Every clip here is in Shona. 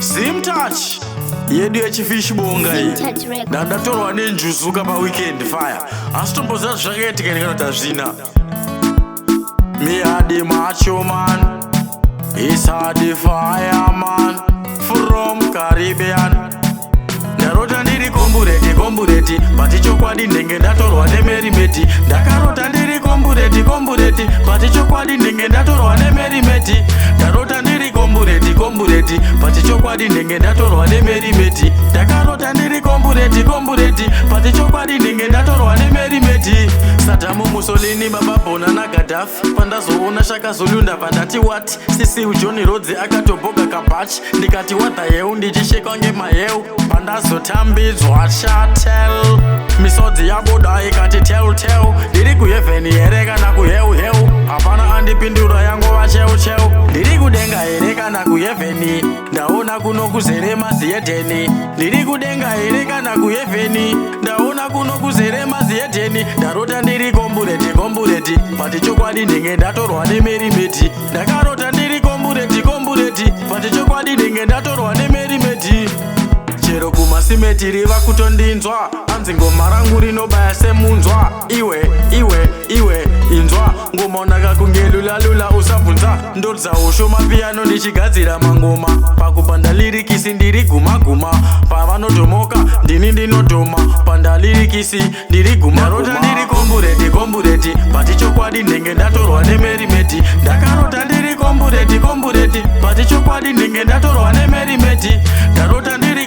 Zim Touch yedu yechifishi bonga iyi ndatorwa nenjuzuka pa weekend fire asitomboza zvakaitike ndikanotazvina me adi macho man is adi fireman from Caribbean ndarota ndiri kombureti pati chokwadi ndenge ndatorwa nemerimeti ndakarota ndiri kombureti pati chokwadi ndenge ndatorwa nemerimeti ndarota ndiri kombureti pati chokwadi ndenge ndatorwa nemerimeti ndakarota ndiri kombureti pati chokwadi ndenge ndatorwa nemerimeti Saddam Mussolini bababhona naGaddafi pandazoona Shaka Zulu ndabva ndati what Sisiu John Rhodes akatoboka kabachi ndikati what the hell ndichishekwa ngemaheu pandazotambidzwa shatel misodzi yabuda ikati tell ndiri kuheaven here kana kuheu hapana andipindura yangova cheu ndiri kudenga here kana kuheaven ndaona kuno kuzere maziyedheni ndiri kudenga here kana kuheaven ndaona kuno kuzere maziyedheni ndarota ndiri kombureti pati chokwadi ndenge ndatorwa nemerimeti ndakarota ndiri kombureti pati chokwadi ndenge ndatorwa nemerimeti chero kumasimeti riva kutondinzwa anzi ngoma rangu rinobaya semunzwa iwe inzwa ngoma unaka kungelula usabvunza ndodza usho mapiano ndichigadzira mangoma pakupanda lirikisi ndiri guma pavanotomoka ndini ndinotoma panda lirikisi ndiri guma ndarota ndiri kombureti pati chokwadi ndenge ndatorwa nemerimeti ndakarota ndiri kombureti pati chokwadi ndenge ndatorwa nemerimeti ndarota ndiri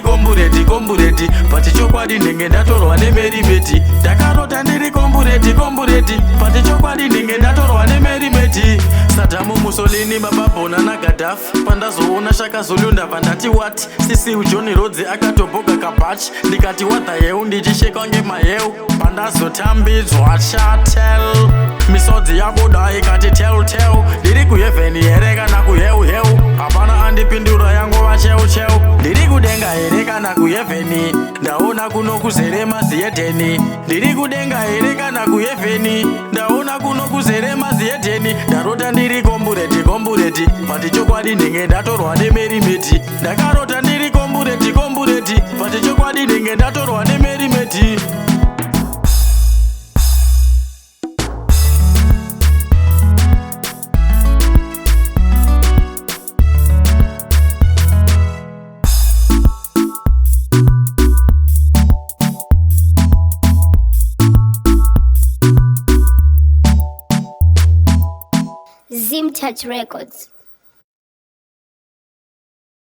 kombureti pati chokwadi ndenge ndatorwa nemerimeti ndakarota ndiri kombureti pati chokwadi ndenge ndatorwa nemerimeti Saddam Mussolini bababhona naGaddafi pandazoona Shaka Zulu ndabva ndati what Sisiu John Rhodes akatoboka kabachi ndikati what the hell ndichishekwa ngemaheu pandazotambidzwa shatel misodzi yabuda ikati tell ndiri kuheaven here kana kuheu hapana andipindura yangova cheu ndiri kudenga here kana kuheaven ndaona kuno kuzere maziyedheni ndiri kudenga here kana kuheaven ndaona kuno kuzere maziyedheni ndarota ndiri kombureti pati chokwadi ndenge ndatorwa nemerimeti ndakarota ndiri kombureti pati chokwadi ndenge ndatorwa nemerimeti Zim Touch Records.